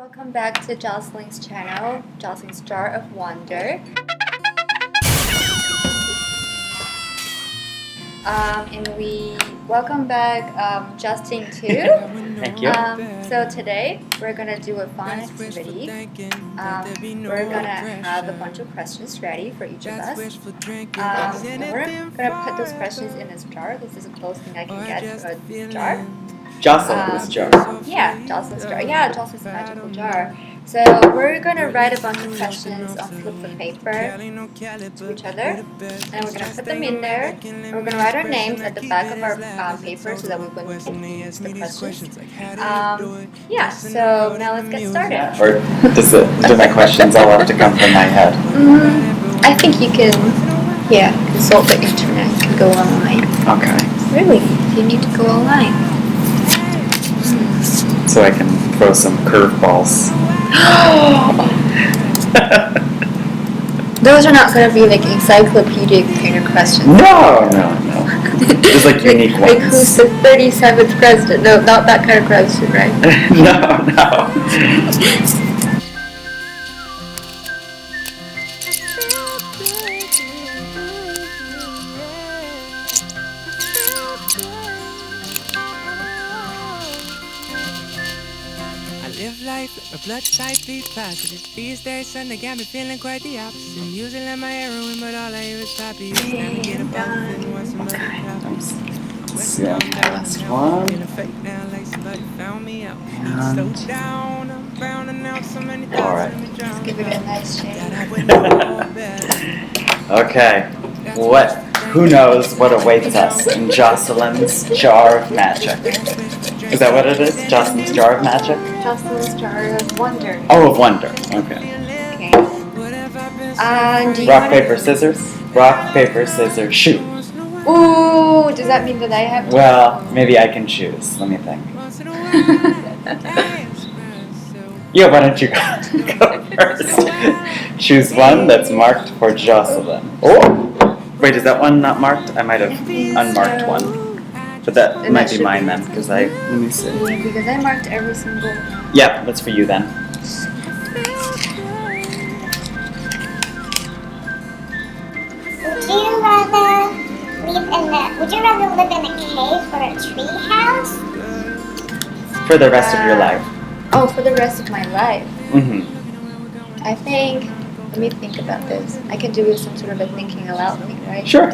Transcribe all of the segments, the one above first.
Welcome back to Jocelyn's channel, Jocelyn's Jar of Wonder. And we welcome back Justin too. Thank you. So today we're gonna do a fun activity. We're gonna have a bunch of questions ready for each of us. And we're gonna put those questions in this jar. This is the closest thing I can get to a jar. Jocelyn's jar. Yeah, Jocelyn's jar. Yeah, Jocelyn's magical jar. So we're gonna write a bunch of questions on slips of paper to each other, and we're gonna put them in there. And we're gonna write our names at the back of our paper so that we wouldn't confuse the questions. Yeah. So now let's get started. Or do my questions all have to come from my head? I think you can, consult the internet. You can go online. Okay. Really? You need to go online. So I can throw some curveballs. Those are not going to be like encyclopedic kind of questions. No. Just like unique Like ones. who's the 37th president? No, not that kind of question, right? No. Live life like my blood type beat positive. These days, son, they got me feeling quite the opposite. Using like my heroin, but all I hear is poppy. It's time to get a bump and want some other copies. See that last one. In a fake now, like somebody found me out. And- Slow down, I'm drowning out so many thoughts. All right. Let me drown. Give it a nice That I shake. would know better. Okay. Who knows what awaits us in Jocelyn's jar of magic? Is that what it is? Jocelyn's jar of magic? Jocelyn's jar of wonder. Oh, of wonder. Okay. Okay. And do you Rock, wanna- paper, scissors. Rock, paper, scissors, shoot. Ooh, does that mean that I have to? Well, maybe I can choose. Let me think. Yeah, why don't you go first? Choose one that's marked for Jocelyn. Oh! Wait, is that one not marked? I might have unmarked one. But that And might that be should mine be- then, because let me see. Yeah, because I marked every single. Yeah, that's for you then. Would you rather live in a cave or a tree house? For the rest of your life. Oh, for the rest of my life. Mm-hmm. I think. Let me think about this. I can do some sort of a thinking aloud thing, right? Sure.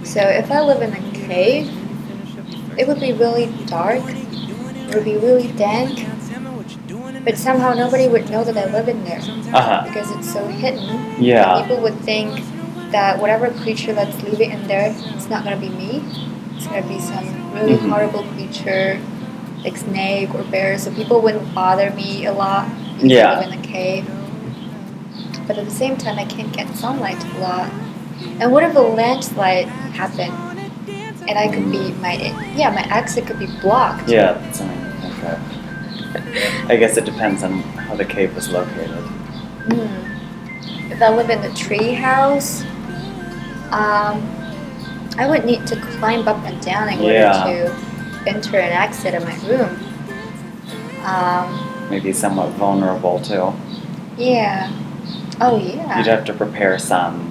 So if I live in a cave, it would be really dark. It would be really dank. But somehow nobody would know that I live in there Uh-huh. because it's so hidden. Yeah. People would think that whatever creature that's living in there, it's not gonna be me. It's gonna be some really Mhm. horrible creature, like snake or bear. So people wouldn't bother me a lot because Yeah. I live in a cave. But at the same time, I can't get sunlight a lot. And what if a landslide happened? And I could be my exit could be blocked. Yeah, that's something to think of. I guess it depends on how the cave was located. If I live in a tree house, I would need to climb up and down in order Yeah. to enter and exit of my room. Maybe somewhat vulnerable too. Yeah. Oh yeah. You'd have to prepare some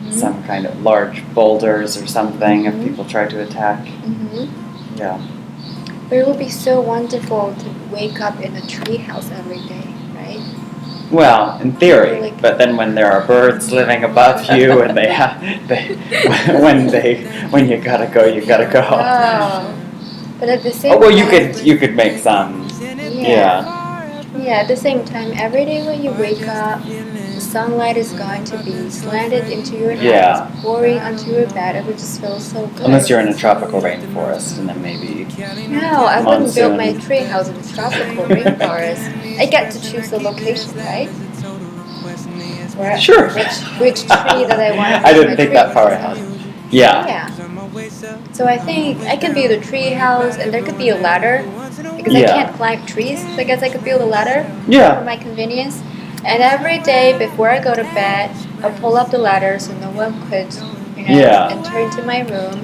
Mhm. kind of large boulders or something if Mhm. people try to attack. Mhm. Yeah. But it would be so wonderful to wake up in a tree house every day, right? Well, in theory, Like- but then when there are birds living above you and when you gotta go, you gotta go. Oh. But at the same Oh well, time, you could make some. Yeah. Yeah, at the same time, every day when you wake up, the sunlight is going to be slanted into your head, Yeah. pouring onto your bed. It would just feel so good. Unless you're in a tropical rainforest, and then maybe. No, I wouldn't build my Monsoon. tree house in a tropical rainforest. I get to choose the location, right? Where, Sure. Which tree that I want to I build didn't my think tree that far house ahead. on. Yeah. Yeah. So I think I could build a tree house, and there could be a ladder because I Yeah. can't climb trees. So I guess I could build a ladder for Yeah. my convenience. And every day before I go to bed, I'll pull up the ladder so no one could, Yeah. enter into my room.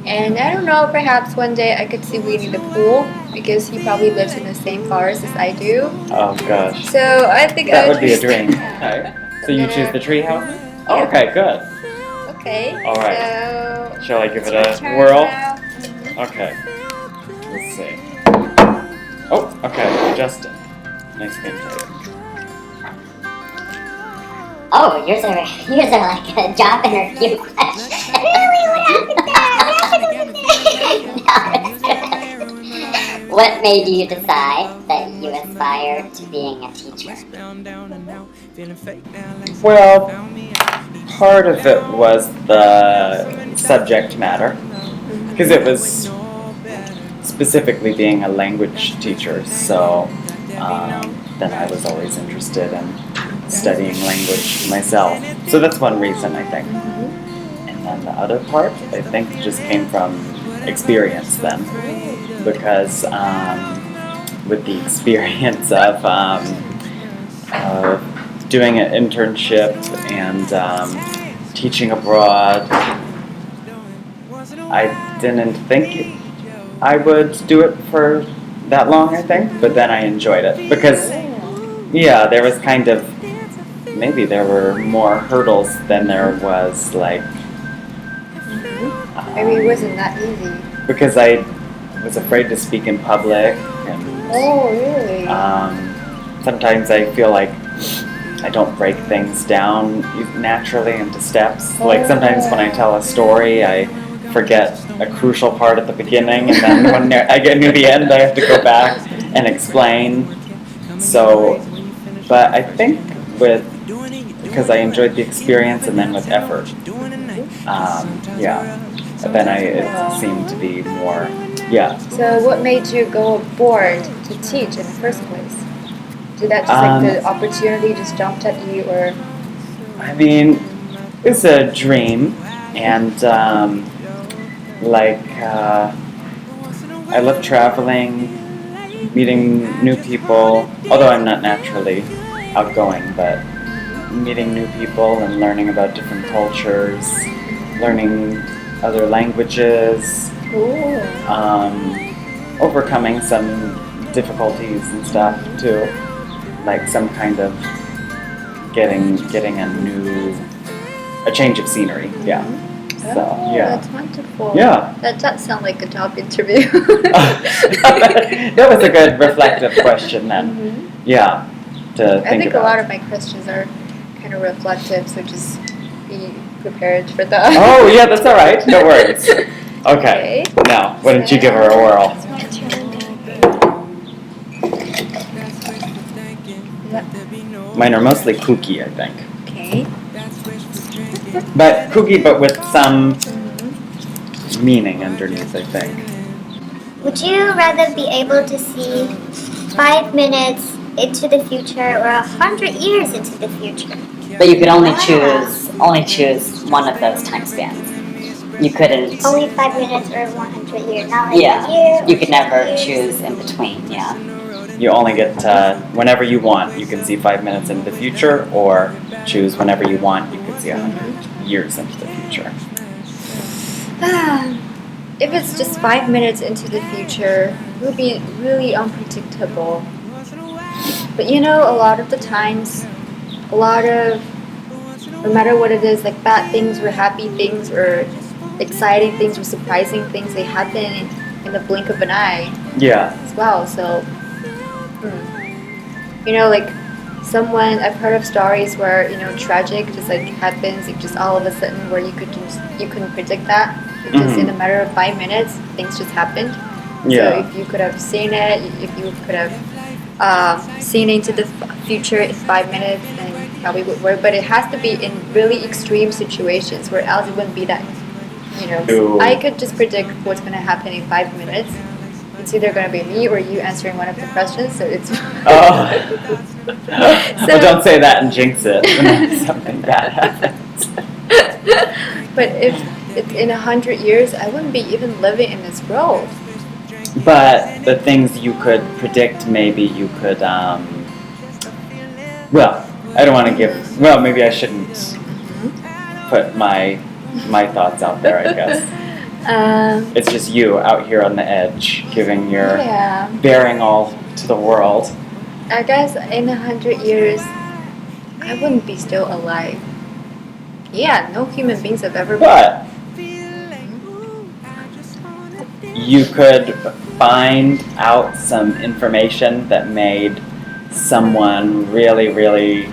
And I don't know, perhaps one day I could see Winnie the Pooh because he probably lives in the same forest as I do. Oh gosh. So I think That I would be a choose- dream. Okay. So you choose the tree house? Oh, Yeah. okay, good. Okay. All right. So Shall I give it it's your a turn whirl? now. Mhm. Okay. Let's see. Oh, okay. Justin. Nice game play. Oh, yours are like a job interview question. Really? What made you decide that you aspire to being a teacher? Well, part of it was the subject matter, because it was specifically being a language teacher, so then I was always interested in studying language myself. So that's one reason, I think. And then the other part, I think, just came from experience then, because with the experience of doing an internship and teaching abroad, I didn't think I would do it for that long, I think, but then I enjoyed it because, yeah, there was kind of, maybe there were more hurdles than there was, like, Maybe it wasn't that easy. because I was afraid to speak in public, and Oh, really? sometimes I feel like I don't break things down naturally into steps. Like sometimes when I tell a story, I forget a crucial part at the beginning, and then when I get near the end, I have to go back and explain. So, but I think because I enjoyed the experience, and then with effort, yeah, then it seemed to be more, yeah. So what made you go aboard to teach in the first place? Did that just like the opportunity just jumped at you, or? I mean, it's a dream, and I love traveling, meeting new people. Although I'm not naturally outgoing, but meeting new people and learning about different cultures, learning other languages, overcoming some difficulties and stuff too, like some kind of getting a change of scenery. Yeah. So Oh, yeah. that's wonderful. Yeah. That does sound like a job interview. That was a good reflective question then. Yeah. To I think think about. a lot of my questions are kind of reflective, so just be prepared for that. Oh yeah, that's all right. No worries. Okay. Now, why don't you give her a whirl? It's my turn. Yeah. Mine are mostly kooky, I think. Okay. But kooky, but with some meaning underneath, I think. Would you rather be able to see 5 minutes into the future or 100 years into the future? But you could only choose one of those time spans. You couldn't. Only 5 minutes or 100 years, not like a Yeah, year. you could never years. choose in between. Yeah. You only get whenever you want. You can see 5 minutes into the future, or choose whenever you want. You can see 100 years into the future. If it's just 5 minutes into the future, it will be really unpredictable. But you know, a lot of the times, no matter what it is, like bad things or happy things or exciting things or surprising things, they happen in the blink of an eye Yeah. as well. So, you know, like I've heard of stories where, you know, tragic just like happens, like just all of a sudden where you couldn't predict that because in a matter of 5 minutes things just happened. Yeah. So if you could have seen it, if you could have seen into the future in 5 minutes, then probably would work. But it has to be in really extreme situations where else it wouldn't be that, you know. Ooh. I could just predict what's going to happen in 5 minutes. It's either going to be me or you answering one of the questions, so it's... Oh. Well, don't say that and jinx it when something bad happens. But if it's in 100 years, I wouldn't be even living in this world. But the things you could predict, maybe you could, well, I don't want to give, well, maybe I shouldn't put my thoughts out there, I guess. It's just you out here on the edge, giving your Yeah. bearing all to the world. I guess in 100 years, I wouldn't be still alive. Yeah, no human beings have ever been. But you could find out some information that made someone really, really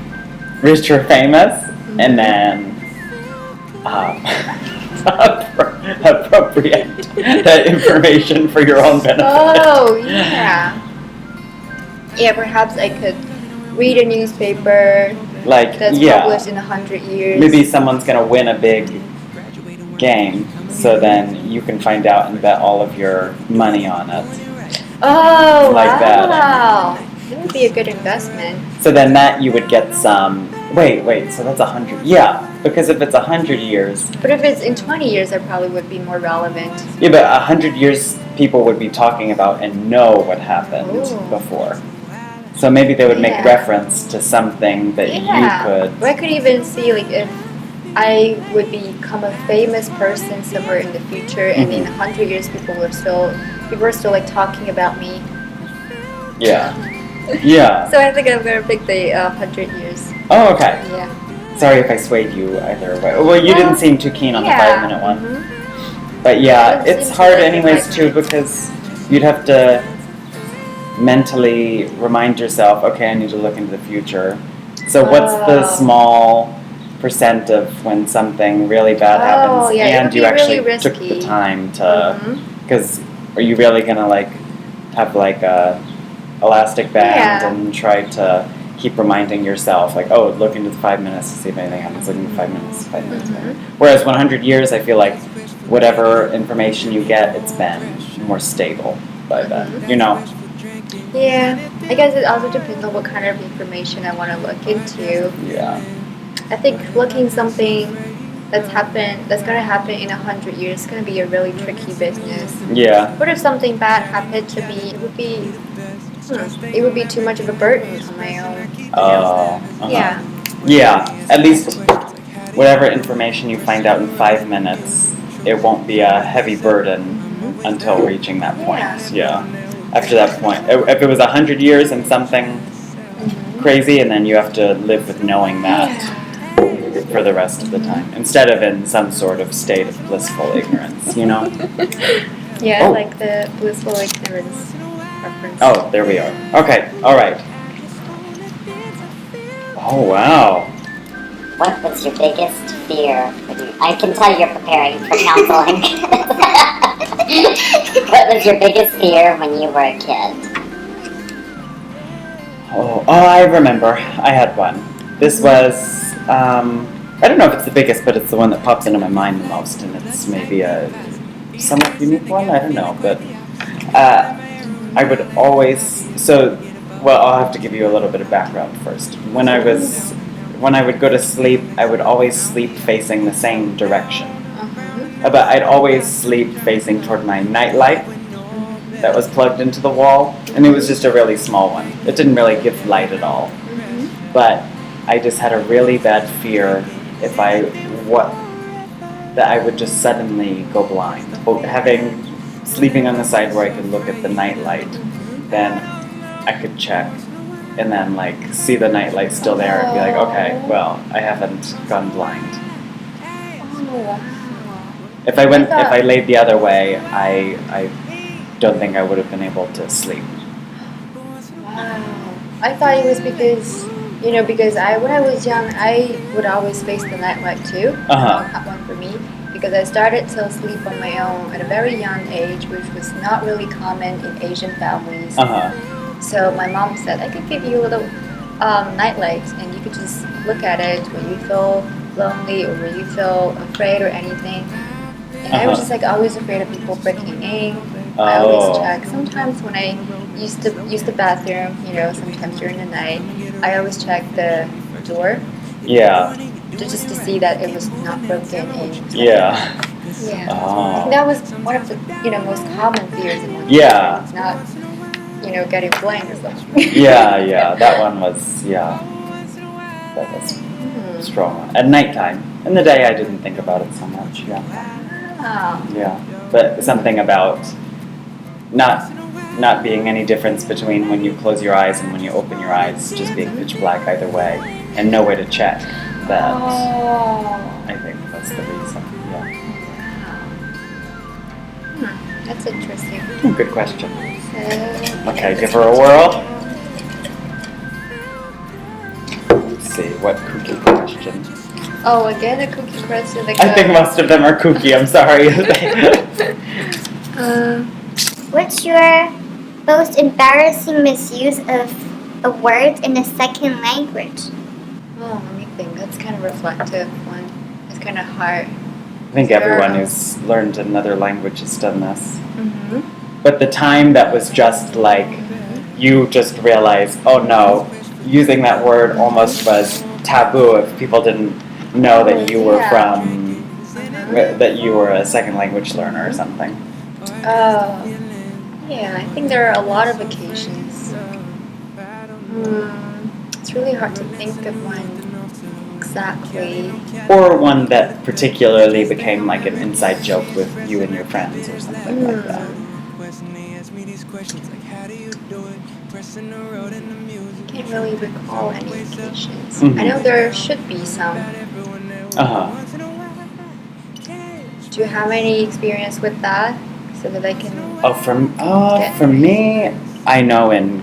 rich or famous, and then appropriate that information for your own benefit. Oh, yeah. Yeah, perhaps I could read a newspaper Like, that's yeah, published in 100 years. maybe someone's gonna win a big game, so then you can find out and bet all of your money on it. Oh, like that. wow. That would be a good investment. So then that you would get some. Wait. So that's 100. Yeah, because if it's 100 years, But if it's in 20 years, that probably would be more relevant. yeah, but 100 years people would be talking about and know what happened Ooh. before. So maybe they would make Yeah. reference to something that Yeah. you could. Or I could even see like if I would become a famous person somewhere in the future, and in 100 years people are still like talking about me. Yeah. Yeah. So I think I'm gonna pick the 100 years. Oh, okay. Yeah. Sorry if I swayed you either way. Well, you didn't seem too keen on the 5-minute one. Mhm. But yeah, It it's seems hard like anyways 5 too, minutes. because you'd have to mentally remind yourself, okay, I need to look into the future. So what's the Oh. small percent of when something really bad happens Oh, yeah, it and would you be actually really took the risky. time to, Mhm. because are you really gonna like have like a elastic band Yeah. and try to keep reminding yourself like, oh, look into the 5 minutes to see if anything happens, look into 5 minutes, 5 minutes. Mhm. Whereas 100 years, I feel like whatever information you get, it's been more stable by then, you know? Yeah, I guess it also depends on what kind of information I want to look into. Yeah. I think looking something that's gonna happen in 100 years is gonna be a really tricky business. Yeah. What if something bad happened to me? It would be too much of a burden on my own. Oh. Uh-huh. Yeah. Yeah. At least whatever information you find out in 5 minutes, it won't be a heavy burden until reaching that point. Yeah. After that point, if it was 100 years and something crazy, and then you have to live with knowing that for the rest of the time, instead of in some sort of state of blissful ignorance, you know? Yeah, Oh. like the blissful ignorance reference. Oh, there we are. Okay, alright. Oh, wow. What was your biggest fear? I can tell you're preparing for counseling. What was your biggest fear when you were a kid? Oh, I remember. I had one. This was, I don't know if it's the biggest, but it's the one that pops into my mind the most, and it's maybe a somewhat unique one, I don't know, but I would always, I'll have to give you a little bit of background first. When I would go to sleep, I would always sleep facing the same direction. But I'd always sleep facing toward my nightlight that was plugged into the wall, and it was just a really small one. It didn't really give light at all. But I just had a really bad fear that I would just suddenly go blind. Sleeping on the side where I could look at the nightlight, then I could check and then like see the nightlight still there and be like, okay, well, I haven't gone blind. Oh, wow. If I laid the other way, I don't think I would have been able to sleep. Wow. I thought it was because when I was young, I would always face the nightlight too. That one for me. Because I started to sleep on my own at a very young age, which was not really common in Asian families. So my mom said, I could give you a little nightlight, and you could just look at it when you feel lonely or when you feel afraid or anything. And I was just like always afraid of people breaking in. I always check. Sometimes when I used to use the bathroom, sometimes during the night, I always check the door. Yeah. Just to see that it was not broken in. Yeah. Yeah. Oh. That was one of the most common fears in one. Yeah. It's not getting blind or something. Yeah. That one was that was a strong one. At nighttime. In the day, I didn't think about it so much. Yeah. Wow. Yeah. but something about not being any difference between when you close your eyes and when you open your eyes, just being pitch black either way, and no way to check that. Oh. I think that's the reason. Yeah. That's interesting. Good question. So, Okay, give her a whirl. Let's see, what kooky question? oh, again, a cookie question. Like I think most of them are kooky, I'm sorry. What's your most embarrassing misuse of a word in a second language? Oh, let me think. That's kind of reflective one. It's kind of hard. I think everyone who's learned another language has done this. Mm-hmm. But the time that was just like, you just realize, oh no, using that word almost was taboo if people didn't know that you were from, that you were a second language learner or something. Oh, yeah, I think there are a lot of occasions. It's really hard to think of one exactly. Or one that particularly became like an inside joke with you and your friends or something like that. I can't really recall any occasions. Mhm. I know there should be some. Uh-huh. Do you have any experience with that? So that I can... Oh, for me, I know in,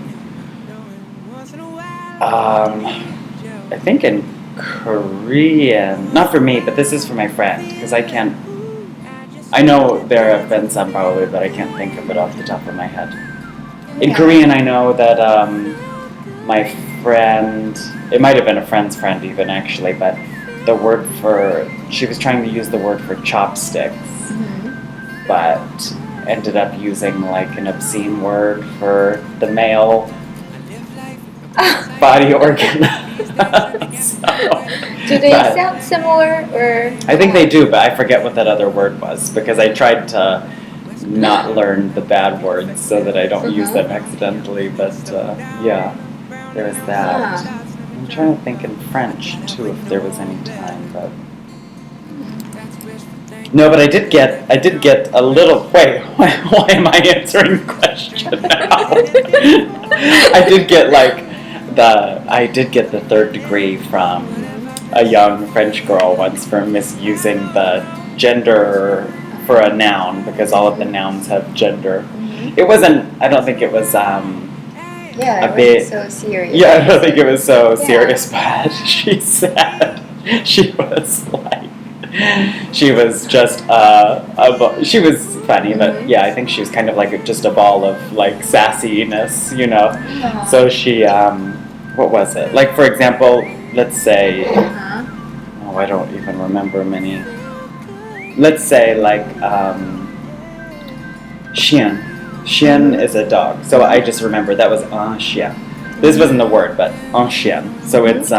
I think in Korean, not for me, but this is for my friend, because I know there have been some probably, but I can't think of it off the top of my head. In Yeah. Korean, I know that my friend, it might have been a friend's friend even actually, but the word for, she was trying to use the word for chopsticks, but ended up using like an obscene word for the male body organ. Do they but sound similar or? I think they do, but I forget what that other word was because I tried to not learn the bad words so that I don't use them accidentally. But yeah, there was that. I'm trying to think in French too if there was any time, but. No, but I did get a little. Wait, why am I answering the question now? I did get the third degree from a young French girl once for misusing the gender for a noun because all of the nouns have gender. It wasn't. I don't think it was. Yeah, a it bit. wasn't so serious. Yeah, I don't think it was so serious, but she said she was like. She was just she was funny, but yeah, I think she was kind of like just a ball of like sassiness, you know. So she, what was it? Like for example, let's say, oh, I don't even remember many. Let's say like, chien. Chien is a dog, so I just remember that was un chien. This wasn't the word, but un chien. So it's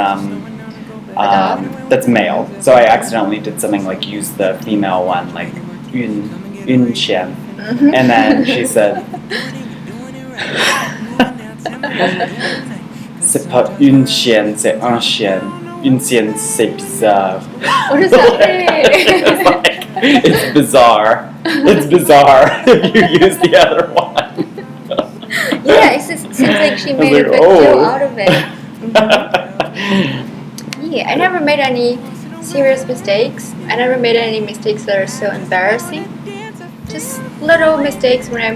that's male. So I accidentally did something like use the female one, like une chien. And then she said, c'est pas une chienne, c'est un chien. Une chienne, c'est bizarre. What does that mean? It's bizarre. It's bizarre if you use the other one. Yeah, it seems like she made a big deal out of it. Yeah, I never made any serious mistakes. I never made any mistakes that are so embarrassing. Just little mistakes when I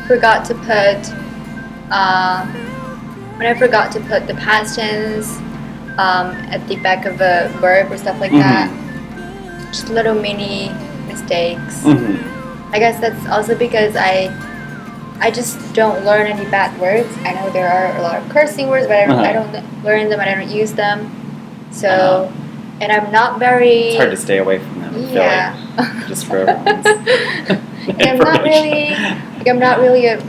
forgot to put the past tense at the back of a verb or stuff like that. Just little mini mistakes. I guess that's also because I just don't learn any bad words. I know there are a lot of cursing words, but I don't learn them and I don't use them. So, and I'm not very... It's hard to stay away from them. Yeah. Just for everyone's I'm not really a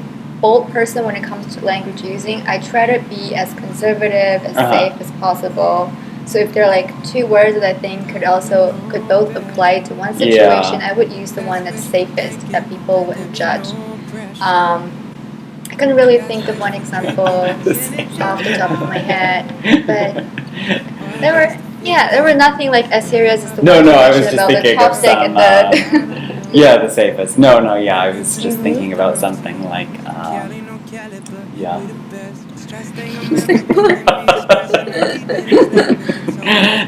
bold person when it comes to language using. I try to be as conservative, as safe as possible. So if there are like two words that I think could both apply to one situation, I would use the one that's safest, that people wouldn't judge. I couldn't really think of one example off the top of my head, but there were nothing like as serious as the one I was just about the thinking chopstick of and Yeah, the safest. No, yeah, I was just thinking about something like, yeah.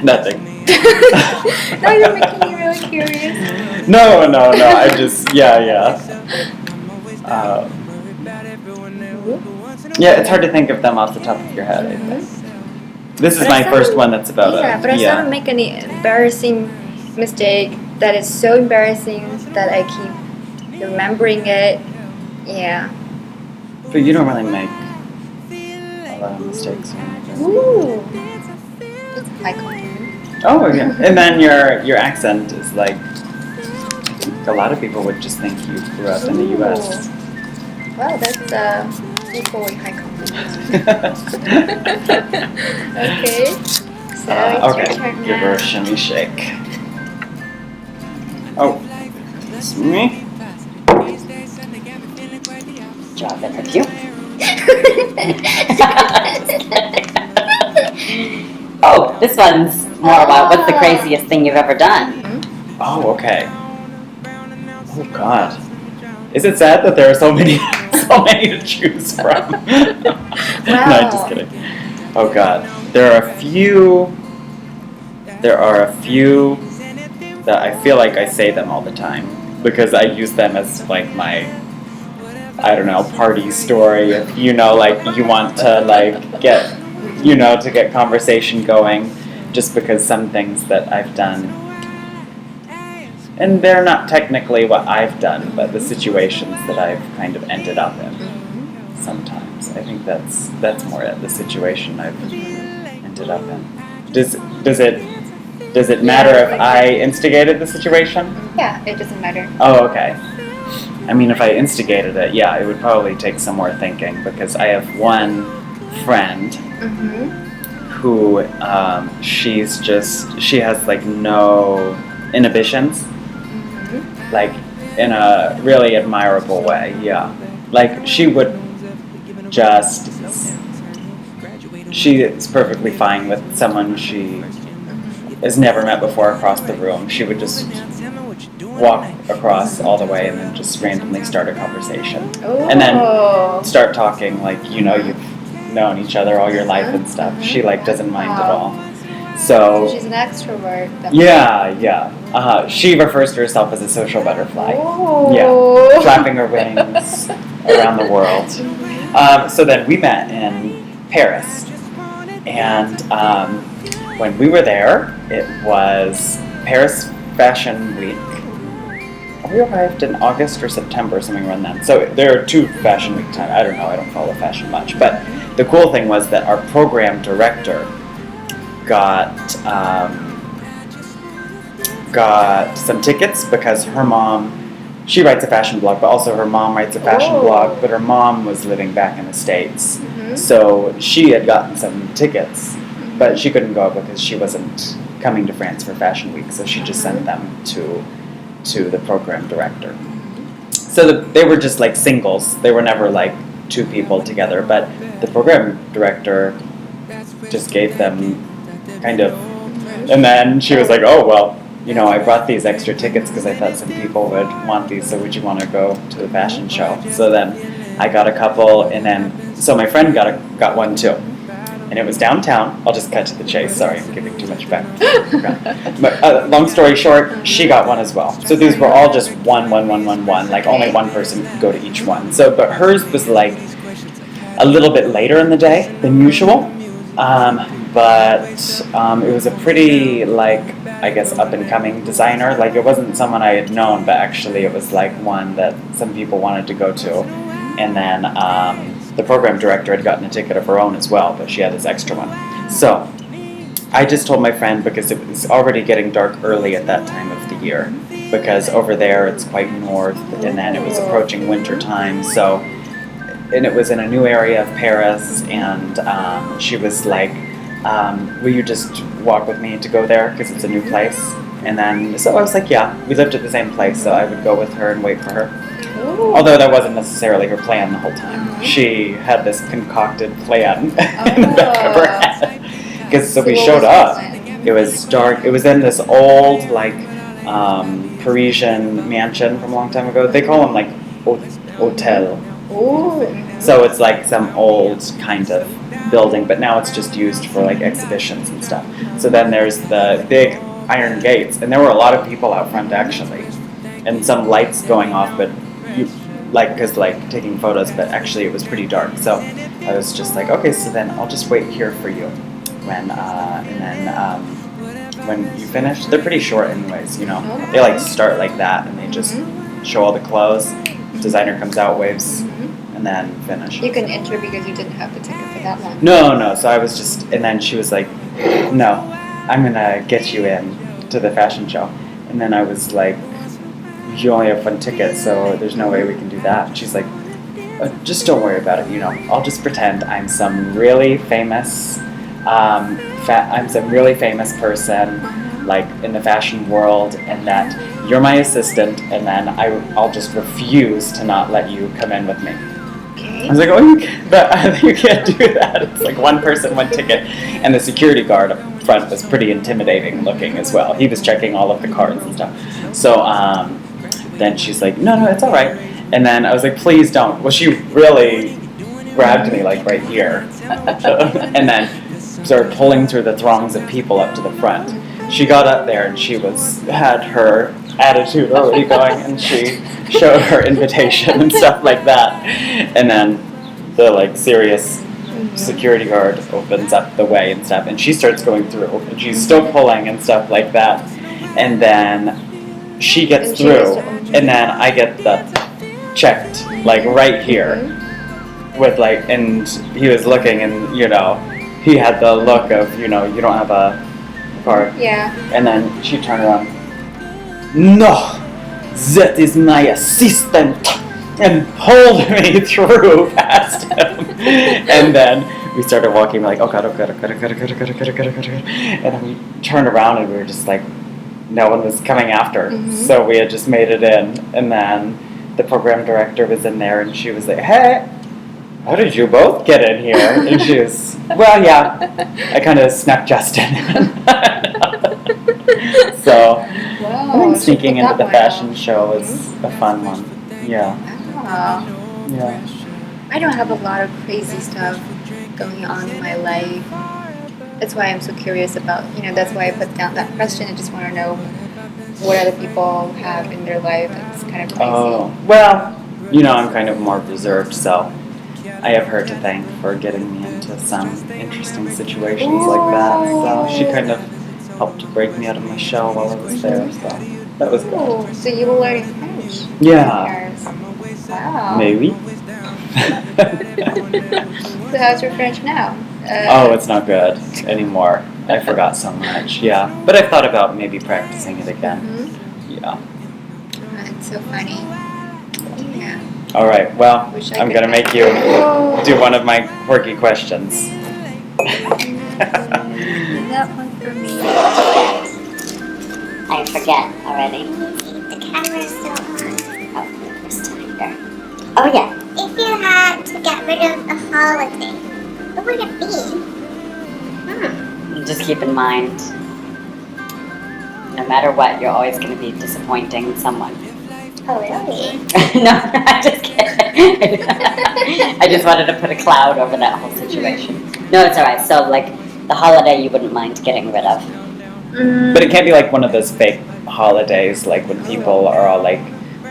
Nothing. Now you're making me really curious. No, I just, yeah. Yeah, it's hard to think of them off the top of your head, I think. This is But my I first still- one that's about it. Yeah, but I still don't make any embarrassing mistake that is so embarrassing that I keep remembering it. Yeah. But you don't really make a lot of mistakes. Ooh. It's a high compliment. Oh, yeah. And then your accent is like, a lot of people would just think you grew up in the U.S. Wow, that's equally high compliment. Okay. So it's Okay, your turn give her now. a shimmy shake. Oh, it's me? Drop it with you. Oh, this one's more about what's the craziest thing you've ever done. Oh, okay. Oh God, is it sad that there are so many, so many to choose from? No, just kidding. Oh God, there are a few that I feel like I say them all the time because I use them as like my, I don't know, party story. If like you want to like get, to get conversation going, just because some things that I've done, and they're not technically what I've done, but the situations that I've kind of ended up in. Sometimes I think that's more it. The situation I've ended up in. Does it matter if I instigated the situation? Yeah, it doesn't matter. Oh, okay. I mean, if I instigated it, yeah, it would probably take some more thinking because I have one friend who she has like no inhibitions, like in a really admirable way. Yeah, like she would she is perfectly fine with someone she has never met before across the room. She would just walk across all the way and then just randomly start a conversation. And then start talking like, you've known each other all your life and stuff. She like doesn't mind at all. So She's an extrovert. yeah. She refers to herself as a social butterfly. Oh. Yeah, flapping her wings around the world. So then we met in Paris, and when we were there, it was Paris Fashion Week. We arrived in August or September, something around then. So there are 2 Fashion Week times. I don't know, I don't follow fashion much. But the cool thing was that our program director got some tickets because her mom, she writes a fashion blog, but also her mom writes a fashion blog, but her mom was living back in the States. So she had gotten some tickets, but she couldn't go because she wasn't coming to France for Fashion Week, so she just sent them to the program director. So they were just like singles. They were never like 2 people together, but the program director just gave them kind of, and then she was like, oh, well, I brought these extra tickets because I thought some people would want these, so would you want to go to the fashion show? So then I got a couple, and then, so my friend got one too. And it was downtown. I'll just cut to the chase. Sorry, I'm giving too much back. But long story short, she got one as well. So these were all just one. Like only one person could go to each one. So, but hers was like a little bit later in the day than usual. But it was a pretty, like, I guess, up-and-coming designer. Like, it wasn't someone I had known, but actually it was, like, one that some people wanted to go to. And then the program director had gotten a ticket of her own as well, but she had this extra one. So I just told my friend, because it was already getting dark early at that time of the year, because over there it's quite north, and then it was approaching winter time, so... And it was in a new area of Paris, and she was like, will you just walk with me to go there, because it's a new place? And then, so I was like, yeah, we lived at the same place, so I would go with her and wait for her. Ooh. Although that wasn't necessarily her plan the whole time. She had this concocted plan in the back of her head. So we what showed was her up. plan? It was dark. It was in this old, like, Parisian mansion from a long time ago. They call them like hotel. Ooh. So it's like some old kind of building, but now it's just used for like exhibitions and stuff. So then there's the big iron gates, and there were a lot of people out front actually, and some lights going off, but because taking photos, but actually it was pretty dark. So I was just like, okay, so then I'll just wait here for you when you finish. They're pretty short anyways, you know. They like start like that, and they just show all the clothes. Designer comes out, waves, and then finish. You can enter because you didn't have the ticket for that one. No. So I was just, and then she was like, no, I'm gonna get you in to the fashion show. And then I was like, you only have one ticket, so there's no way we can do that. And she's like, just don't worry about it, you know. I'll just pretend I'm some really famous, person, like in the fashion world, and that you're my assistant, and then I'll just refuse to not let you come in with me. Okay. I was like, you can't do that. It's like one person, one ticket. And the security guard up front was pretty intimidating looking as well. He was checking all of the cards and stuff. So then she's like, no, it's all right. And then I was like, please don't. Well, she really grabbed me like right here. And then started pulling through the throngs of people up to the front. She got up there and she had her attitude already going, and she showed her invitation and stuff like that. And then the like serious security guard opens up the way and stuff, and she starts going through, and she's still pulling and stuff like that. And then she gets through, and then I get the checked like right here with like, and he was looking, and you know, he had the look of, you know, you don't have a card. Yeah. And then she turned around. No, that is my assistant, and pulled me through past him. And then we started walking, like, oh god. And then we turned around and we were just like, no one was coming after. So we had just made it in. And then the program director was in there, and she was like, hey, how did you both get in here? And she was, well, yeah, I kind of snuck Justin in. So Wow. I think sneaking into the fashion show is a fun one. Yeah. Wow. Yeah. I don't have a lot of crazy stuff going on in my life. That's why I'm so curious about, that's why I put down that question. I just want to know what other people have in their life that's kind of crazy. Oh, well, I'm kind of more reserved, so I have her to thank for getting me into some interesting situations like that. So she kind of helped to break me out of my shell while I was there, so that was good. Oh, so you were learning French? Yeah. Wow. Maybe. So how's your French now? Oh, it's not good anymore. I forgot so much, yeah. But I've thought about maybe practicing it again. Yeah. That's so funny. Yeah. All right, well, Wish I I'm could going to make you do one of my quirky questions. That one for me. I forget already. The camera's still on. Oh, this time here. Oh yeah. If you had to get rid of a holiday, what would it be? Just keep in mind, no matter what, you're always going to be disappointing someone. Oh really? No, I'm just kidding. I just wanted to put a cloud over that whole situation. No, it's alright. So, like, the holiday you wouldn't mind getting rid of. But it can't be like one of those fake holidays, like when people are all like,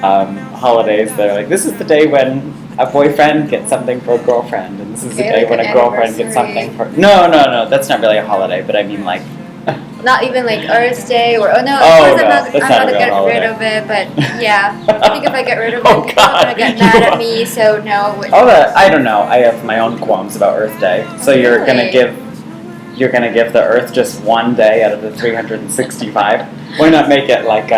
holidays that are like, this is the day when a boyfriend gets something for a girlfriend, and this is the Okay, day like when an a girlfriend gets anniversary. something for... No, that's not really a holiday, but I mean like... Not even like Earth Day or Oh, of course no, I'm that's not not a gonna real get holiday. rid of it, but yeah. I think if I get rid of it, Oh, people are gonna get God. mad at me, so no. I don't know. I have my own qualms about Earth Day. So you're gonna Really? give the Earth just one day out of the 365. Why not make it like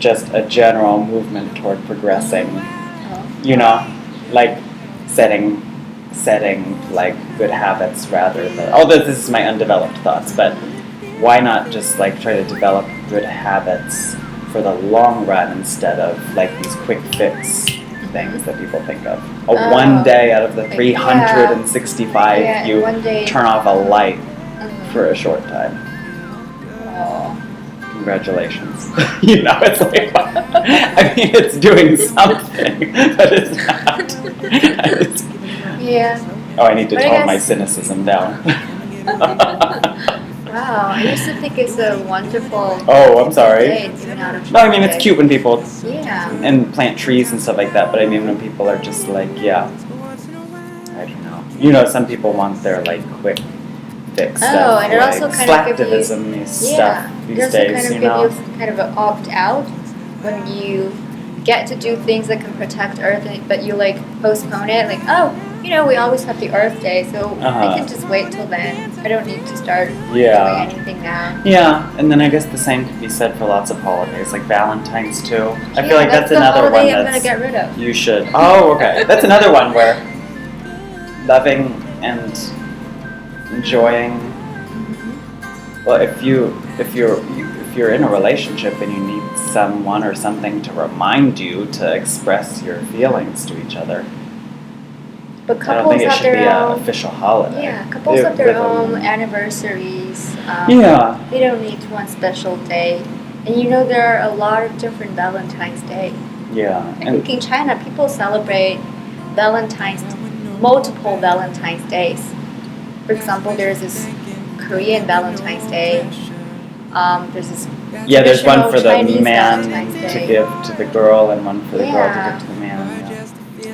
just a general movement toward progressing? Like setting like good habits rather than. Although this is my undeveloped thoughts, but why not just like try to develop good habits for the long run instead of like these quick fix things that people think of. One day out of the 365, Yeah, you one day. turn off a light for a short time. Oh. congratulations. You know, it's like, I mean, it's doing something, but it's not. Yeah. Oh, I need to But I tone my guess- cynicism down. Wow, I used to think it's a wonderful Oh, I'm sorry. day to be out of No, I mean, it's chocolate. cute when people Yeah. and plant trees and stuff like that, but I mean, when people are just like, yeah, I don't know. You know, some people want their, like, quick fix Oh, stuff, and it like also kind of gives you slacktivism stuff Yeah, these it also days, kind of you give know? you kind of an opt out when you get to do things that can protect Earth, but you like postpone it. Like, oh, you know, we always have the Earth Day, so I Uh-huh. can just wait till then. I don't need to start Yeah. doing anything now. Yeah, and then I guess the same could be said for lots of holidays, like Valentine's too. I Yeah, feel like that's the another one holiday I'm gonna that's get rid of. you should. Oh, okay. That's another one where loving and enjoying. Well, if you're in a relationship and you need someone or something to remind you to express your feelings to each other, But I don't couples think it have should be their an own. official holiday. Yeah, couples They have their live own on- anniversaries. Yeah. They don't need one special day. And you know, there are a lot of different Valentine's Day. Yeah. I And think in China, people celebrate multiple Valentine's Days. For example, there's this Korean Valentine's Day. There's this yeah, there's one traditional for the Chinese man Valentine's to Day. give to the girl and one for the girl to Yeah. give to the man.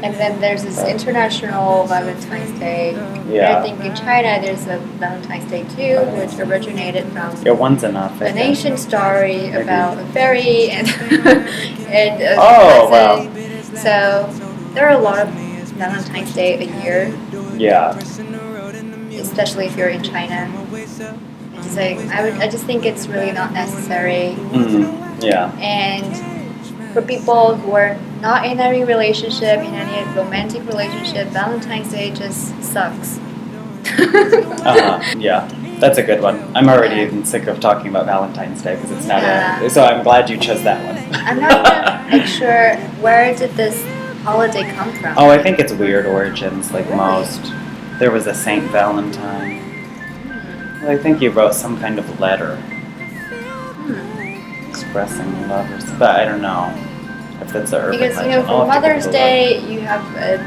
And then there's this International Valentine's Day. Yeah. And I think in China, there's a Valentine's Day too, which originated from Yeah, one's enough. I an think. ancient story Maybe. about a fairy and and a Oh, cousin. So there are a lot of Valentine's Day a year, Yeah. especially if you're in China. It's like I just think it's really not necessary. Yeah. And for people who are not in any relationship, in any romantic relationship, Valentine's Day just sucks. Yeah. That's a good one. I'm already even sick of talking about Valentine's Day because it's not Yeah. a. So I'm glad you chose that one. I'm not even like sure where did this holiday come from. Oh, I think it's weird origins, like Really? most. There was a Saint Valentine. Well, I think he wrote some kind of letter expressing love or something, but I don't know if that's the urban Because you know, legend. for I'll have to Mother's give it a look. Day, you have a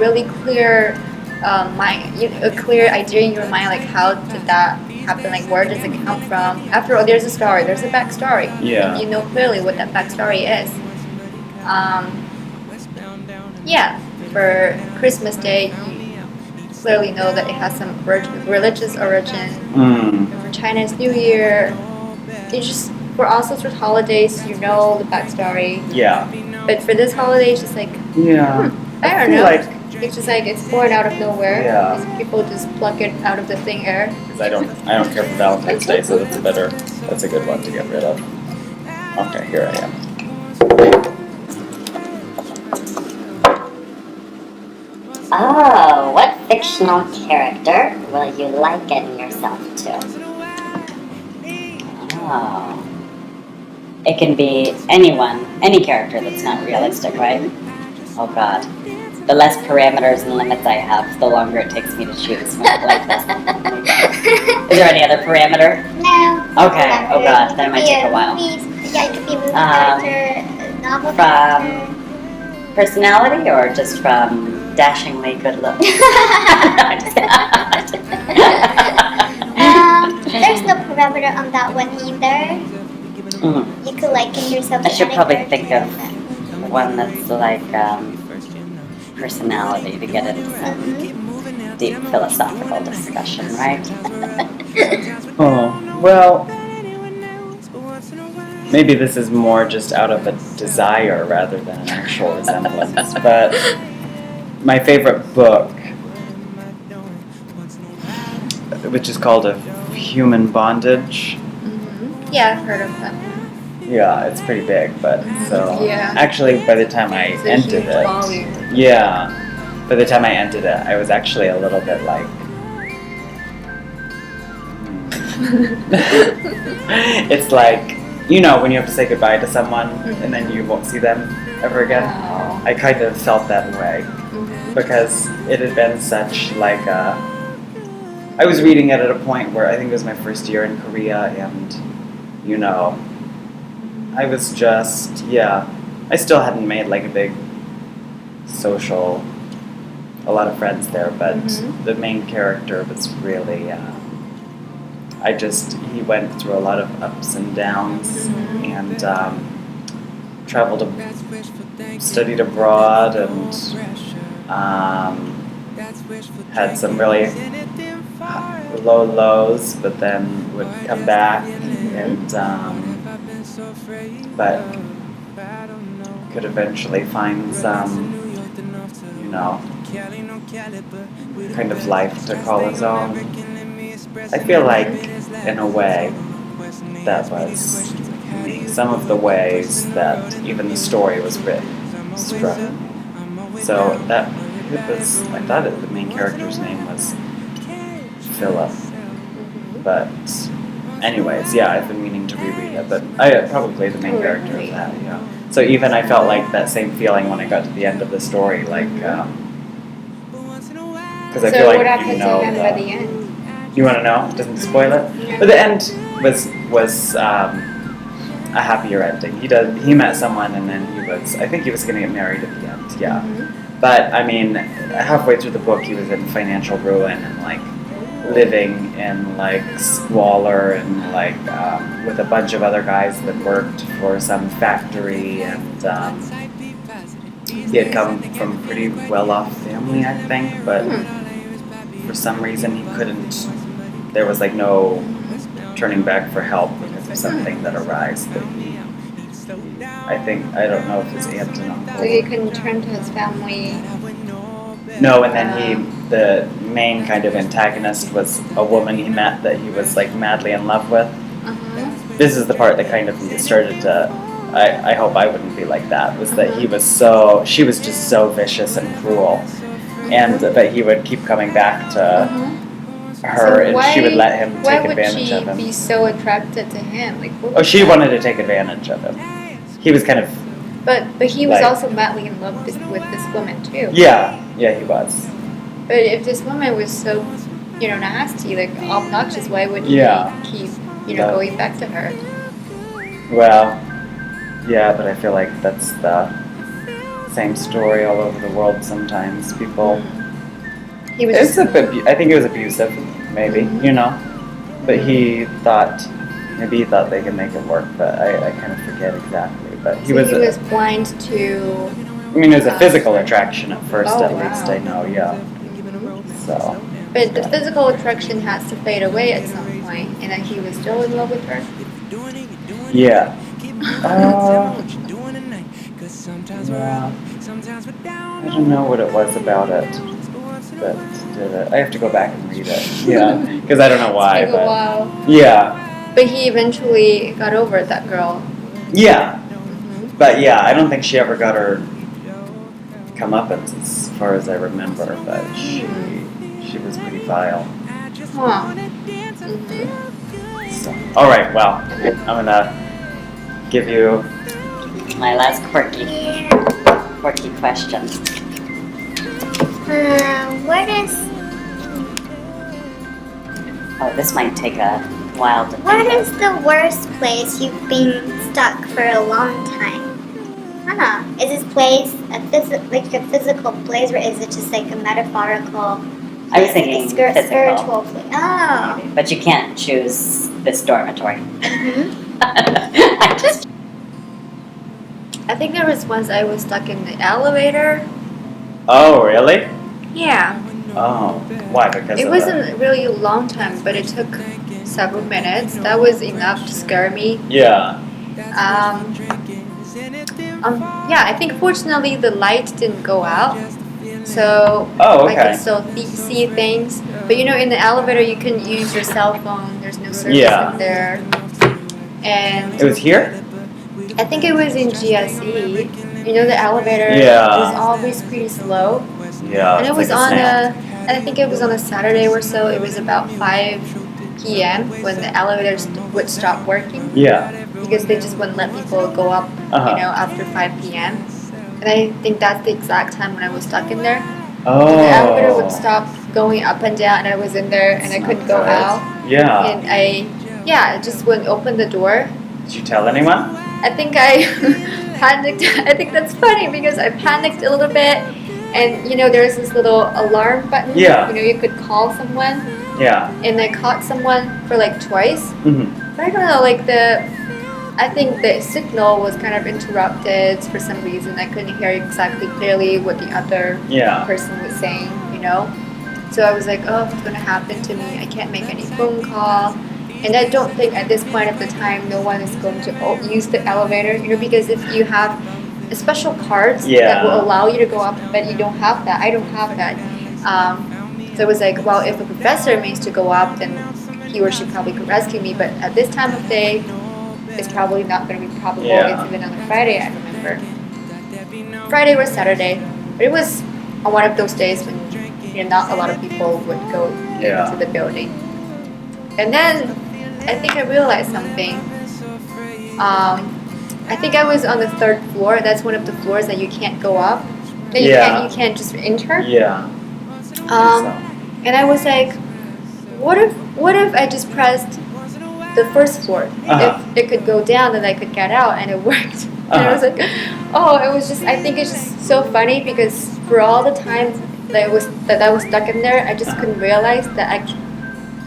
really clear a clear idea in your mind, like how did that happen? Like where does it come from? After all, there's a story, there's a backstory. Yeah. And you know clearly what that backstory is. Yeah, for Christmas Day, you clearly know that it has some religious origin. Mm. For Chinese New Year, you just for all sorts of holidays, you know the backstory. Yeah. But for this holiday, it's just like Yeah. I don't feel know. like- It's just like it's born out of nowhere. Yeah. These people just pluck it out of the thin air. 'Cause I don't care for Valentine's Day, so that's a good one to get rid of. Okay, here I am. Oh, what fictional character will you liken yourself to? Oh. It can be anyone, any character that's not realistic, right? Oh god. The less parameters and limits I have, the longer it takes me to choose when I like this. Is there any other parameter? No. Okay, oh god, that might take a while. Yeah, it could be a movie Um, character, novel from- character. Personality or just from dashingly good looks? There's no parameter on that one either. Mhm. You could liken yourself I to should any probably character think you of want. one that's like personality to get into some deep philosophical discussion, right? Oh, well, maybe this is more just out of a desire rather than an actual resemblance. But my favorite book, which is called A Human Bondage. Yeah, I've heard of that one. Yeah, it's pretty big, but so Yeah. actually by the time I It's a entered huge it, volume. yeah, by the time I entered it, I was actually a little bit like. It's like, you know, when you have to say goodbye to someone and then you won't see them ever again. Wow. I kind of felt that way because it had been such like a. I was reading it at a point where I think it was my first year in Korea, and you know, I was just, I still hadn't made like a big social, a lot of friends there, but Mhm. the main character was really, he went through a lot of ups and downs Mhm. and traveled, studied abroad and had some really low lows, but then would come back and, but could eventually find some, kind of life to call his own. I feel like, in a way, that was me. Some of the ways that even the story was written struck me. So that it was, I thought the main character's name was Philip. But anyways, I've been meaning to reread it, but I probably the main character of that, So even I felt like that same feeling when I got to the end of the story, like, because I So feel like what happened you know to him by the end? You want to know? Doesn't spoil it. Yeah. But the end was a happier ending. He met someone and then I think he was going to get married at the end. Yeah. Mhm. But I mean, halfway through the book, he was in financial ruin and like living in like squalor and like with a bunch of other guys that worked for some factory, and he had come from a pretty well-off family, I think, but for some reason he couldn't. There was like no turning back for help because of something that arose. That I don't know if his aunt and uncle. So he couldn't turn to his family. No, and then the main kind of antagonist was a woman he met that he was like madly in love with. Uh-huh. This is the part that kind of started to, I hope I wouldn't be like that, was that she was just so vicious and cruel. And but he would keep coming back to her, and she would let him take advantage of Why him. would she be so attracted to him? Like, what Oh, was she that? wanted to take advantage of him. He was kind of, But he was like- also madly in love with this woman too. yeah, he was. But if this woman was so, nasty, like obnoxious, why would he Yeah. keep, Yeah. going back to her? Well, yeah, but I feel like that's the same story all over the world sometimes. People, He was it's just, I think it was abusive, maybe, but maybe he thought they could make it work, but I kind of forget exactly. But he was blind to. I mean, it was a physical attraction at first, Oh, at least, wow. I know, So, But the physical attraction has to fade away at some point, and then he was still in love with her. yeah. Yeah. I don't know what it was about it that did it. I have to go back and read it. Yeah, because I don't know why, It took a but while. yeah, But he eventually got over that girl. yeah. But I don't think she ever got her comeuppance as far as I remember. But she was pretty vile. Huh. So, all right, well, I'm gonna give you. My last quirky question. What is Oh, this might take a while to what think is the worst place you've been stuck for a long time? Is this place a physical place, or is it just like a metaphorical? I was thinking physical. Spiritual place. Oh. Maybe. But you can't choose this dormitory. I think there was once I was stuck in the elevator. Oh, really? Yeah. Oh, why? Because It of wasn't really a long time, but it took several minutes. That was enough to scare me. Yeah. I think fortunately the light didn't go out, so Oh, I okay. could still see things. But in the elevator you can use your cell phone. There's no service Yeah. in there, and It was here? I think it was in GSE. The elevator Yeah. was always pretty slow, Yeah. and it it's was like a on snack. and I think it was on a Saturday or so. It was about 5 p.m. when the elevators would stop working. Yeah. Because they just wouldn't let people go up, after 5 p.m. And I think that's the exact time when I was stuck in there. Oh. The elevator would stop going up and down, and I was in there, and I couldn't go out. Yeah. And I just wouldn't open the door. Did you tell anyone? I think I panicked. I think that's funny because I panicked a little bit, and you know, there's this little alarm button. Yeah. You know, you could call someone, Yeah. and I caught someone for like twice. Hmm. But I don't know, like I think the signal was kind of interrupted for some reason. I couldn't hear exactly clearly what the other Yeah. person was saying, you know? So I was like, oh, what's going to happen to me? I can't make any phone call. And I don't think at this point of the time, no one is going to use the elevator, you know, because if you have special cards that will allow you to go up, but you don't have that. I don't have that. So it was like, well, if a professor means to go up, then he or she probably could rescue me. But at this time of day, it's probably not going to be probable. Yeah. It's even on a Friday, I remember. Friday or Saturday. But it was on one of those days when, you know, not a lot of people would go Yeah. into the building. And then I think I realized something. I think I was on the 3rd floor. That's one of the floors that you can't go up. That you can't just enter. Yeah. And I was like, what if I just pressed the 1st floor? Uh-huh. If it could go down, then I could get out, and it worked. And I was like, oh, it was just. I think it's just so funny because for all the time that I was stuck in there, I just couldn't realize that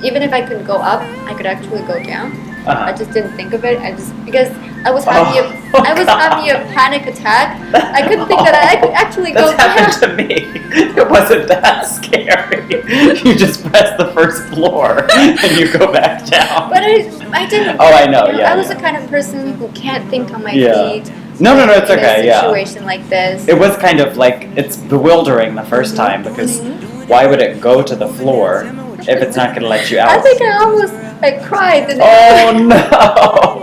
even if I couldn't go up, I could actually go down. I just didn't think of it. Because I was having having a panic attack. I couldn't think that I could actually go That's down. happened to me. It wasn't that scary. You just press the 1st floor and you go back down. But I didn't. Oh, I know, You yeah, I was yeah. the kind of person who can't think on my Yeah. feet. No, it's in okay, a yeah. situation like this. It was kind of like, it's bewildering the first time because why would it go to the floor if it's not going to let you out? I think I almost cried. And Oh no!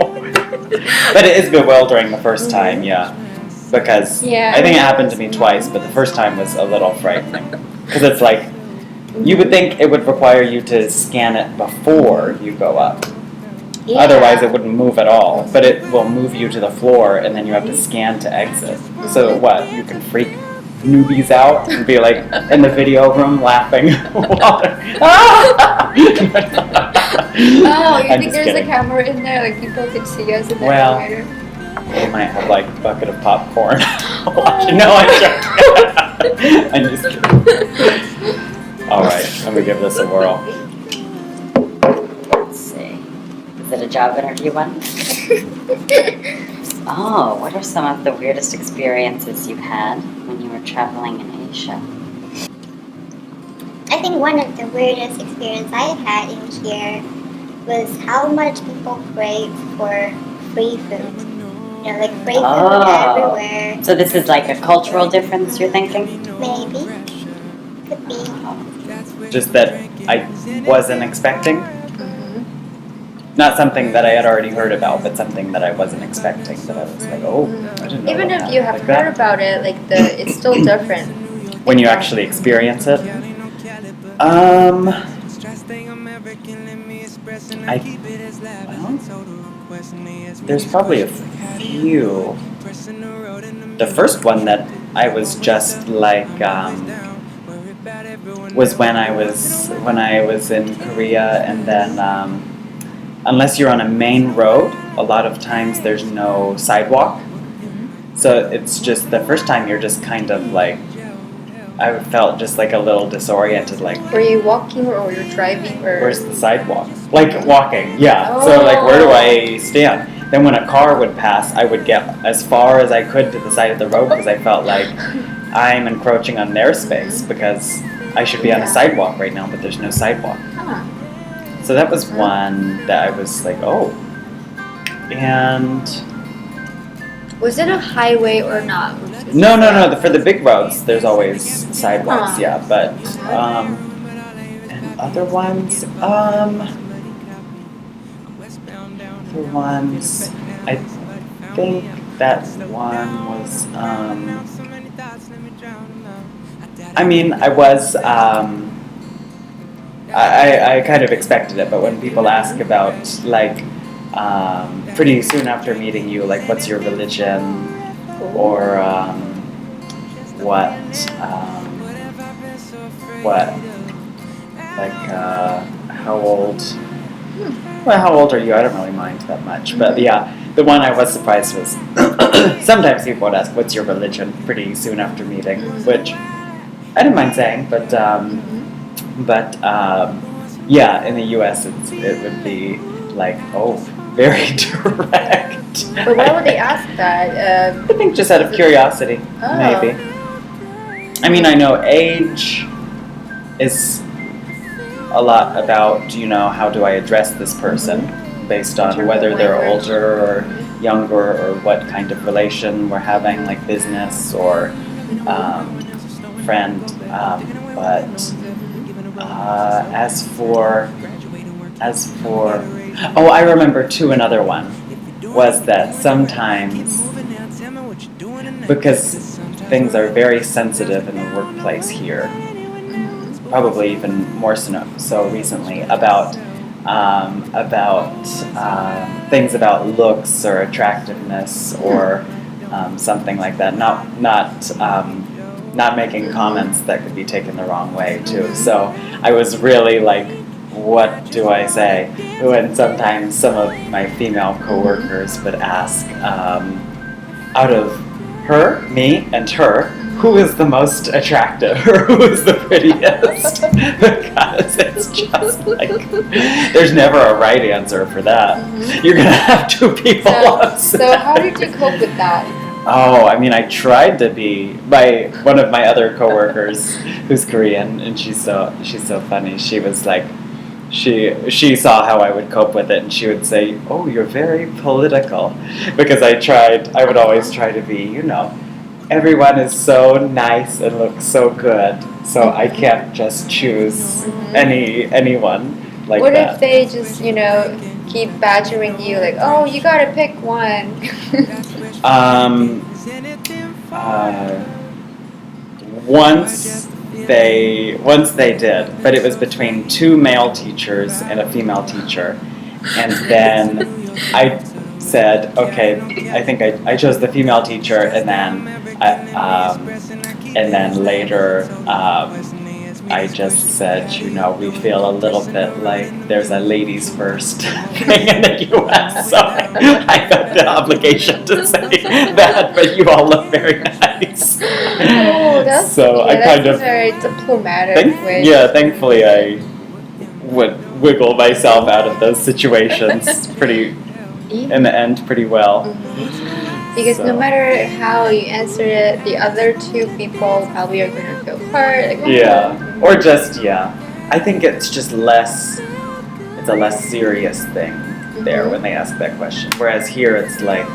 But it is bewildering the first time, yeah. Because Yeah, I think it I happened to me twice, but the first time was a little frightening. Because it's like, you would think it would require you to scan it before you go up. Yeah. Otherwise, it wouldn't move at all. But it will move you to the floor, and then you have to scan to exit. So what? You can freak newbies out and be like in the video room laughing. While they're- Oh, you I'm think just there's a kidding. camera in there? Like people could see us in the Well, elevator? They might have like a bucket of popcorn. Watching. No, I'm joking. I'm just kidding. All right, let me give this a whirl. Let's see. Is it a job interview one? Oh, what are some of the weirdest experiences you had when you were traveling in Asia? I think one of the weirdest experiences I had in here was how much people crave for free food. You know, like free food Oh. everywhere. So this is like a cultural difference, you're thinking? Maybe. Could be. Just that I wasn't expecting. Not something that I had already heard about, but something that I wasn't expecting. That I was like, oh, I didn't know. Even about if that. you have Like heard that. about it, like it's still different. When you actually experience it. There's probably a few. The first one that I was just like was when I was in Korea, and then unless you're on a main road, a lot of times there's no sidewalk. So it's just the first time you're just kind of like, I felt just like a little disoriented, like, Were you walking or you're driving or? where's the sidewalk? Like walking, yeah. So like, where do I stand? Then when a car would pass, I would get as far as I could to the side of the road because I felt like I'm encroaching on their space because I should be on a sidewalk right now, but there's no sidewalk. Huh. So that was one that I was like, oh. And Was it a highway or not? no. For the big roads, there's always sidewalks, Huh. yeah. But and other ones, I think that one was, I mean, I was, I kind of expected it, but when people ask about, like, pretty soon after meeting you, like, what's your religion, or, how old are you? I don't really mind that much, but yeah. the one I was surprised was sometimes people would ask, "What's your religion?" pretty soon after meeting, which I didn't mind saying, but yeah, in the U.S. it would be like, oh, very direct. But why would they ask that? I think just out of curiosity, Oh. maybe. I mean, I know age is a lot about, how do I address this person based on whether they're older or younger or what kind of relation we're having, like business or friend. But as for, oh, I remember too, another one was that sometimes, because things are very sensitive in the workplace here, probably even more so recently, about things about looks or attractiveness or something like that. Not making comments that could be taken the wrong way too. So I was really like, what do I say? When sometimes some of my female coworkers would ask, out of her, me, and her, who is the most attractive or who is the prettiest? Because it's just like, there's never a right answer for that. You're gonna have two people upset. So how did you cope with that? Oh, I mean, I tried to be. One of my other coworkers, who's Korean, and she's so funny. She was like, she saw how I would cope with it, and she would say, "Oh, you're very political," because I would always try to be, everyone is so nice and looks so good, so I can't just choose anyone like What that. if they just, keep badgering you, like, oh, you gotta pick one? Once they did, but it was between two male teachers and a female teacher, and then I said, okay, I think I chose the female teacher, and then later I just said, we feel a little bit like there's a ladies first thing in the U.S., so I got the obligation to say that, but you all look very nice. Oh, that's a very diplomatic way. Yeah, thankfully I would wiggle myself out of those situations in the end pretty well. Because no matter how you answer it, the other two people probably are going to feel hurt. Like, or just, I think it's just it's a less serious thing there when they ask that question. Whereas here it's like,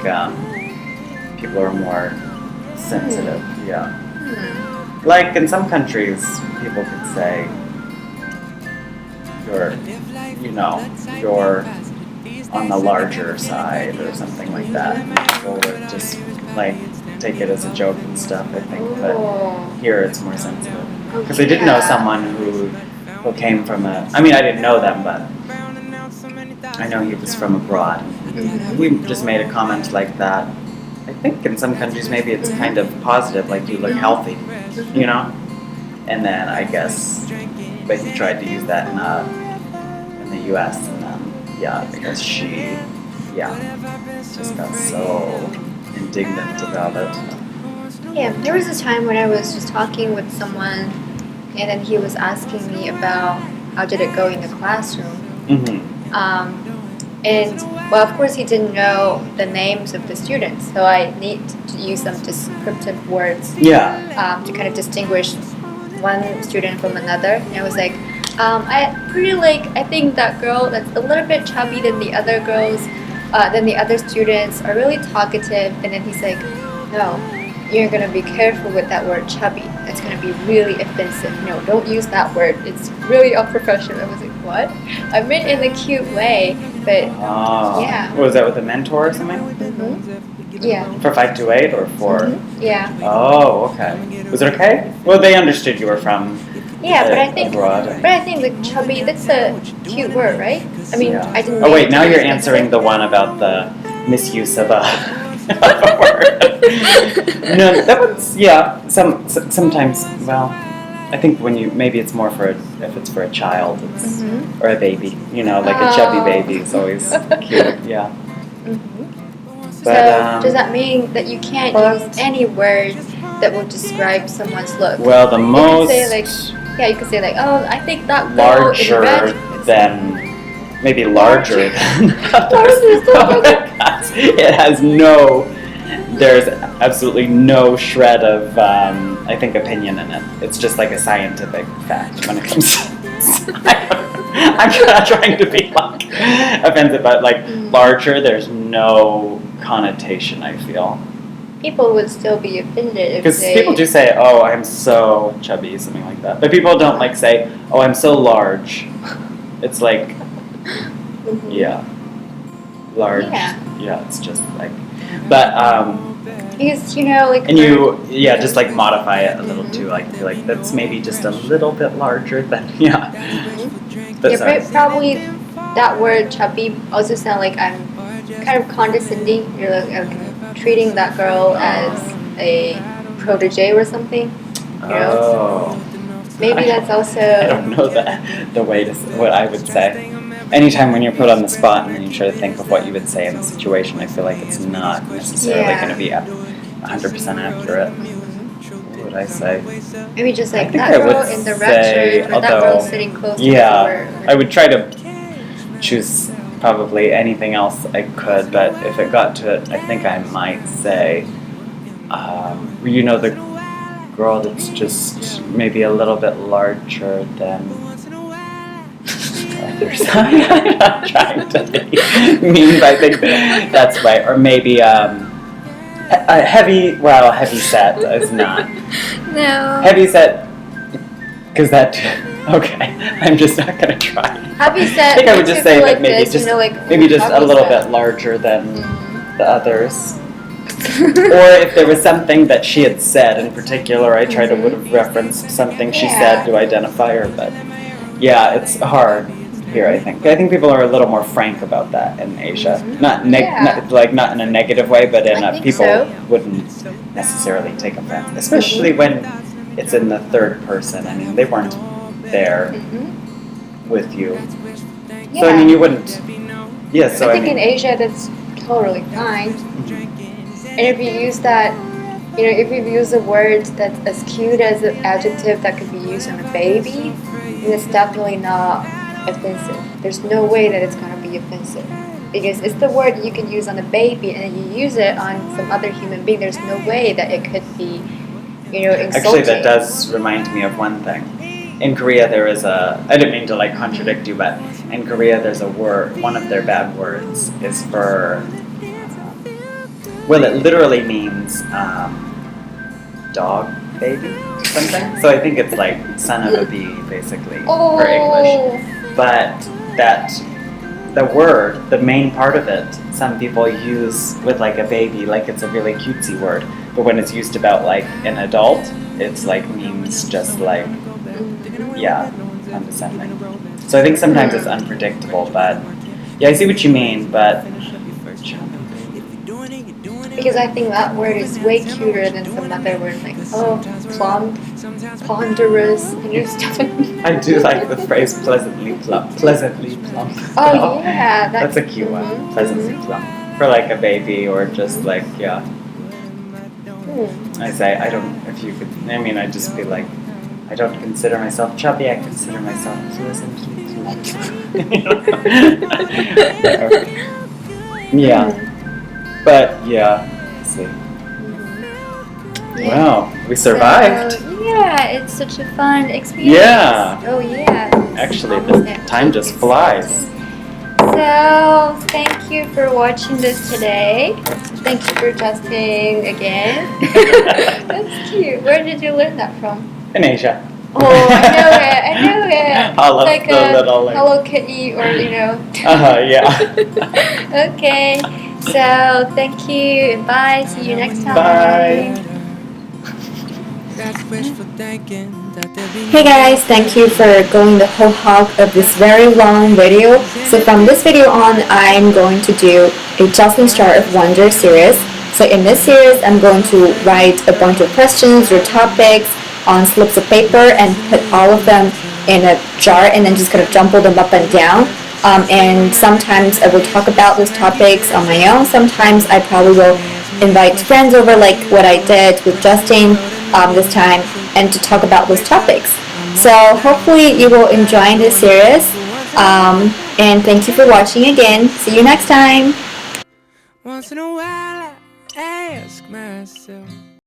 people are more sensitive, Like in some countries, people could say, you're on the larger side or something like that. People would just like take it as a joke and stuff, I think. But here it's more sensitive. Because I did know someone who came from I didn't know them, but I know he was from abroad. We just made a comment like that. I think in some countries maybe it's kind of positive, like you look healthy, And then I guess, but he tried to use that in the U.S. and then because she just got so indignant about it. Yeah, there was a time when I was just talking with someone, and then he was asking me about how did it go in the classroom. And well, of course, he didn't know the names of the students, so I need to use some descriptive words to kind of distinguish one student from another. And I was like, I think that girl that's a little bit chubby than the other girls, than the other students are really talkative. And then he's like, no, you're gonna be careful with that word chubby. That's gonna be really offensive. No, don't use that word. It's really unprofessional. I was like, what? I meant in a cute way, but Was that with a mentor or something? Yeah. For 528 or for? Yeah. Oh, okay. Was it okay? Well, they understood you were from. Yeah, but I think abroad. like chubby, that's a cute word, right? I mean, I didn't. Oh wait, now you're answering the one about the misuse of a word. No, that one's sometimes. Well, I think maybe it's more if it's for a child, or a baby. Like a chubby baby is always cute. Yeah. But, so does that mean that you can't use any word that will describe someone's look? Well, the You most could say like, yeah, you could say like, oh, I think that girl is larger red. than, maybe larger than Larger is so others. It has no, there's absolutely no shred of, I think, opinion in it. It's just like a scientific fact when it comes to I'm not trying to be like offensive, but like larger, there's no connotation, I feel. People would still be offended if Because they... people do say, oh, I'm so chubby, something like that. But people don't like say, oh, I'm so large. It's like, Mhm. yeah, large. Yeah. It's just like, but, Because, you know, like... and you, yeah, just like modify it a little too. Like, feel like that's maybe just a little bit larger than, yeah. But Yeah, sorry. but probably that word chubby also sound like I'm kind of condescending. You're like I'm treating that girl as a protege or something. You know? Oh. Maybe that's also... I don't know the way to what I would say. Anytime when you're put on the spot and then you try to think of what you would say in the situation, I feel like it's not necessarily Yeah. going to be 100% accurate. What would I say? Maybe just I like think that I would girl in the red say, shirt or that although- girl sitting close to Yeah, her. I would try to choose probably anything else I could, but if it got to it, I think I might say, you know, the girl that's just maybe a little bit larger than others. I'm not trying to be mean, but I think that's right. Or maybe a heavy set is not. No. Heavy set, because that, okay, I'm just not going to try. Heavy set I think I would makes just it say feel that like maybe this, just you know, like, maybe just a heavy little set. bit larger than Mhm. the others. Or if there was something that she had said in particular, I tried to would have referenced something she said to identify her. But yeah, it's hard here. I think people are a little more frank about that in Asia. Not not in a negative way, but in I a think people so. wouldn't necessarily take offense, especially when it's in the third person. I mean, they weren't there Mhm. with you, Yeah. so I mean, you wouldn't. Yeah, so I I think in mean, Asia that's totally fine. And if you use that, you know, if you use a word that's as cute as an adjective that could be used on a baby, then it's definitely not offensive. There's no way that it's going to be offensive. Because it's the word you can use on a baby and then you use it on some other human being. There's no way that it could be, you know, insulting. actually, that does remind me of one thing. In Korea, there is a. I didn't mean to like contradict you, but in Korea, there's a word. One of their bad words is for. Well, it literally means dog baby or something. So I think it's like son of a bee, basically, for English. But the word, the main part of it, some people use with like a baby, like it's a really cutesy word. But when it's used about like an adult, it's like means just like, yeah, condescending. So I think sometimes it's unpredictable, but yeah, I see what you mean, but Because I think that word is way cuter than some other words like, oh, plump, ponderous, and your stuff. I do like the phrase pleasantly plump. Pleasantly plump. Oh, yeah. That's a cute one. mhm, Pleasantly mhm. plump. For like a baby or just like, yeah. Hmm. I say, I don't, if you could, I mean, I'd just be like, I don't consider myself chubby, I consider myself pleasantly plump. Yeah. But, yeah. Let's see. Yeah. Wow, we survived. So, yeah, it's such a fun experience. Yeah. Oh, yeah. Actually, Almost the empty. time just It's flies. So, thank you for watching this today. Thank you for adjusting again. That's cute. Where did you learn that from? In Asia. Oh, I know it. All of Like the a little, like- Hello Kitty or, you know. Yeah. Okay. So, thank you. And bye. See you next time. Bye. Hey guys, thank you for going the whole hog of this very long video. So from this video on, I'm going to do a Jocelyn Star of Wonder series. So in this series, I'm going to write a bunch of questions or topics on slips of paper and put all of them in a jar and then just kind of jumble them up and down. and sometimes I will talk about those topics on my own. Sometimes I probably will invite friends over, like what I did with Justin this time, and to talk about those topics. So hopefully you will enjoy this series, and thank you for watching again. See you next time. Once in a while I ask myself,